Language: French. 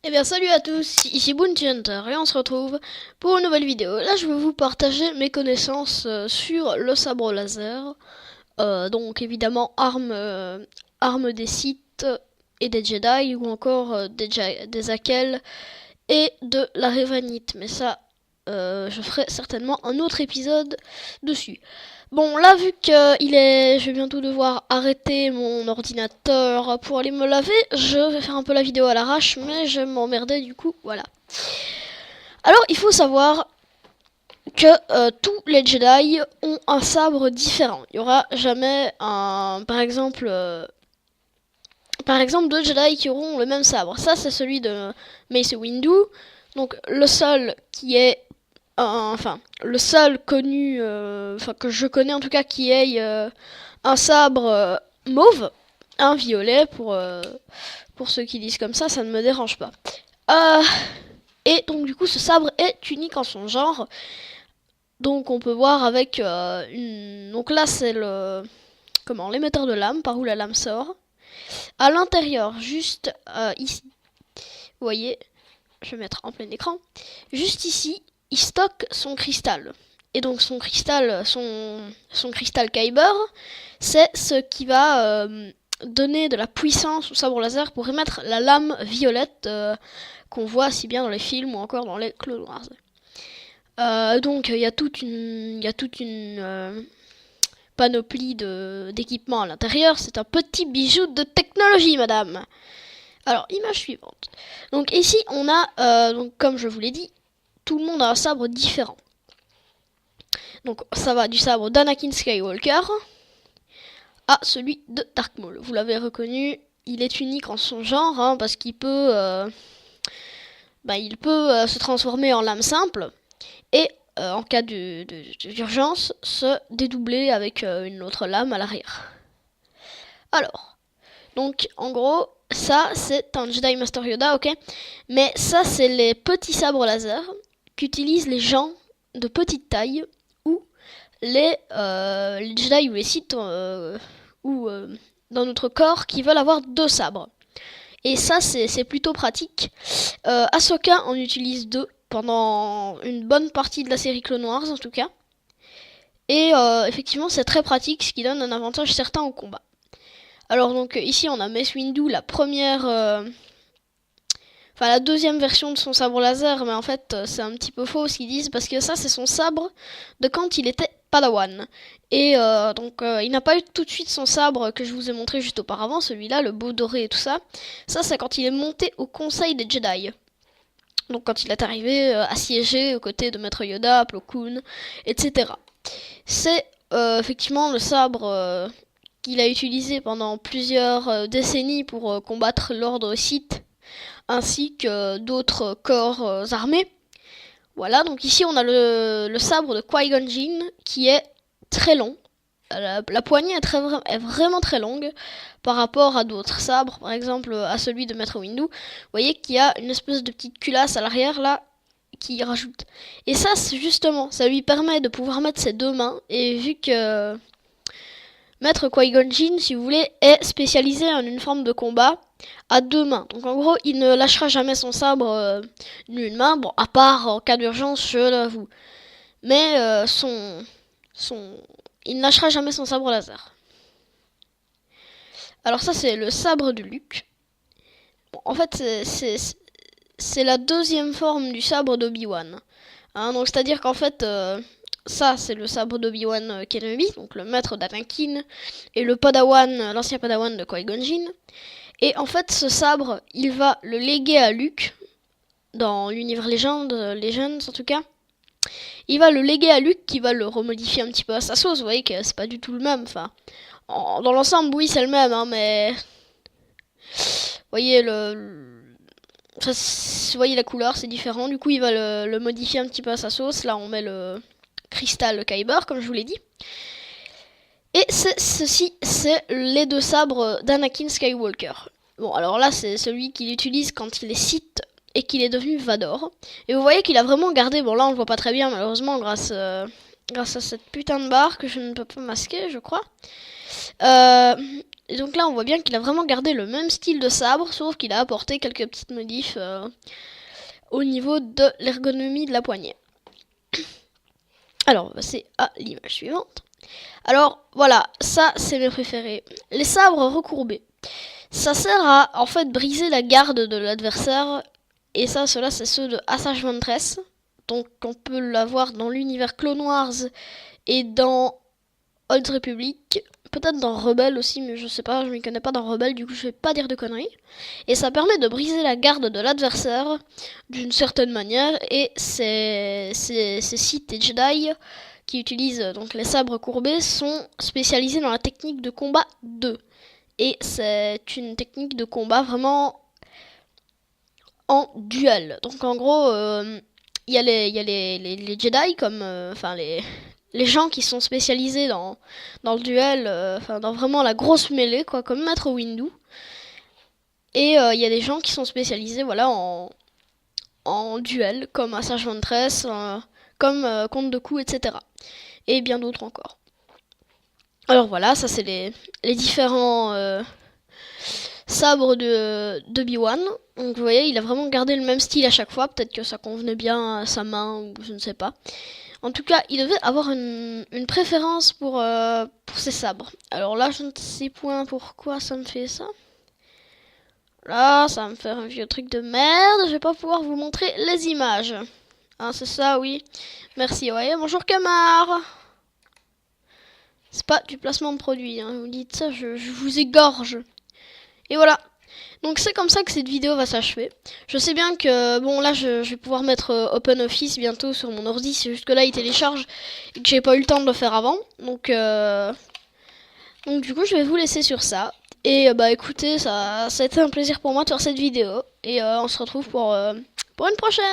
Eh bien salut à tous, ici Bounty Hunter et on se retrouve pour une nouvelle vidéo. Là je vais vous partager mes connaissances sur le sabre laser. Donc évidemment armes des Sith et des Jedi ou encore des Akel et de la Revanite. Mais ça je ferai certainement un autre épisode dessus. Bon, là, vu que je vais bientôt devoir arrêter mon ordinateur pour aller me laver, je vais faire un peu la vidéo à l'arrache, mais je vais m'emmerder du coup, voilà. Alors, il faut savoir que tous les Jedi ont un sabre différent. Il y aura jamais par exemple, deux Jedi qui auront le même sabre. Ça, c'est celui de Mace Windu. Donc, le seul qui est le seul connu, que je connais en tout cas, qui ait un sabre mauve, un violet pour ceux qui disent comme ça ne me dérange pas. Et donc du coup ce sabre est unique en son genre. Donc on peut voir avec donc là c'est l'émetteur de lame, par où la lame sort. À l'intérieur, juste ici, vous voyez, je vais mettre en plein écran, juste ici, il stocke son cristal. Et donc son cristal Kyber, c'est ce qui va donner de la puissance au sabre laser pour émettre la lame violette qu'on voit si bien dans les films ou encore dans les Clone Wars. Donc il y a toute une panoplie d'équipements à l'intérieur. C'est un petit bijou de technologie, madame. Alors, image suivante. Donc ici, on a, donc comme je vous l'ai dit, tout le monde a un sabre différent. Donc ça va du sabre d'Anakin Skywalker à celui de Dark Maul. Vous l'avez reconnu, il est unique en son genre, hein, parce qu'il peut, se transformer en lame simple et en cas d'urgence se dédoubler avec une autre lame à l'arrière. Alors, donc en gros, ça c'est un Jedi Master Yoda, ok. Mais ça c'est les petits sabres laser qu'utilisent les gens de petite taille ou les Jedi ou les Sith dans notre corps qui veulent avoir deux sabres. Et ça c'est plutôt pratique. Ahsoka en utilise deux pendant une bonne partie de la série Clone Wars en tout cas. Et effectivement c'est très pratique, ce qui donne un avantage certain au combat. Alors donc ici on a Mace Windu, la deuxième version de son sabre laser, mais en fait c'est un petit peu faux ce qu'ils disent, parce que ça c'est son sabre de quand il était Padawan. Et il n'a pas eu tout de suite son sabre que je vous ai montré juste auparavant, celui-là, le beau doré et tout ça. Ça c'est quand il est monté au conseil des Jedi. Donc quand il est arrivé assiégé aux côtés de Maître Yoda, Plo Koon, etc. C'est effectivement le sabre qu'il a utilisé pendant plusieurs décennies pour combattre l'ordre Sith ainsi que d'autres corps armés. Voilà, donc ici on a le sabre de Qui-Gon Jinn qui est très long. La poignée est vraiment très longue par rapport à d'autres sabres, par exemple à celui de Maître Windu. Vous voyez qu'il y a une espèce de petite culasse à l'arrière là qui rajoute. Et ça, justement, ça lui permet de pouvoir mettre ses deux mains. Et vu que Maître Qui-Gon Jinn, si vous voulez, est spécialisé en une forme de combat à deux mains. Donc en gros, il ne lâchera jamais son sabre d'une main, bon, à part en cas d'urgence, je l'avoue. Mais il ne lâchera jamais son sabre laser. Alors ça, c'est le sabre de Luke. Bon, en fait, c'est la deuxième forme du sabre d'Obi-Wan. Hein, donc c'est-à-dire qu'en fait, ça c'est le sabre d'Obi-Wan Kenobi, donc le maître d'Anakin, et l'ancien Padawan de Qui-Gon Jinn. Et en fait, ce sabre, il va le léguer à Luke, dans l'univers Legends en tout cas. Il va le léguer à Luke, qui va le remodifier un petit peu à sa sauce. Vous voyez que c'est pas du tout le même. Enfin, dans l'ensemble, oui, c'est le même, hein, mais vous voyez vous voyez la couleur, c'est différent. Du coup, il va le modifier un petit peu à sa sauce. Là, on met le cristal Kyber, comme je vous l'ai dit. Et c'est les deux sabres d'Anakin Skywalker. Bon, alors là, c'est celui qu'il utilise quand il est Sith et qu'il est devenu Vador. Et vous voyez qu'il a vraiment gardé, bon là on le voit pas très bien malheureusement grâce à cette putain de barre que je ne peux pas masquer, je crois. Et donc là, on voit bien qu'il a vraiment gardé le même style de sabre, sauf qu'il a apporté quelques petites modifs au niveau de l'ergonomie de la poignée. Alors, on va passer à l'image suivante. Alors, voilà, ça, c'est mes préférés. Les sabres recourbés. Ça sert à, en fait, briser la garde de l'adversaire. Et ça, ceux-là, c'est ceux de Asajj Ventress. Donc, on peut l'avoir dans l'univers Clone Wars et dans Old Republic. Peut-être dans Rebelle aussi, mais je sais pas, je m'y connais pas dans Rebelle, du coup je vais pas dire de conneries. Et ça permet de briser la garde de l'adversaire d'une certaine manière, et ces Sith et Jedi qui utilisent donc les sabres courbés sont spécialisés dans la technique de combat 2. Et c'est une technique de combat vraiment en duel. Donc en gros, il y a les Jedi comme, les gens qui sont spécialisés dans le duel, dans vraiment la grosse mêlée, quoi, comme Maître Windu. Et il y a des gens qui sont spécialisés, voilà, en duel, comme Asajj Ventress, comme Comte Dooku, etc. Et bien d'autres encore. Alors voilà, ça c'est les différents sabres de Obi-Wan. Donc vous voyez, il a vraiment gardé le même style à chaque fois. Peut-être que ça convenait bien à sa main, ou je ne sais pas. En tout cas, il devait avoir une préférence pour ses sabres. Alors là, je ne sais point pourquoi ça me fait ça. Là, ça va me faire un vieux truc de merde. Je vais pas pouvoir vous montrer les images. Hein, c'est ça, oui. Merci, ouais. Bonjour, Camar. C'est pas du placement de produit. Hein. Vous dites ça, je vous égorge. Et voilà. Donc c'est comme ça que cette vidéo va s'achever. Je sais bien que, bon là je vais pouvoir mettre OpenOffice bientôt sur mon ordi, c'est juste que là il télécharge et que j'ai pas eu le temps de le faire avant. Donc du coup je vais vous laisser sur ça. Et bah écoutez, ça a été un plaisir pour moi de faire cette vidéo. Et on se retrouve pour une prochaine.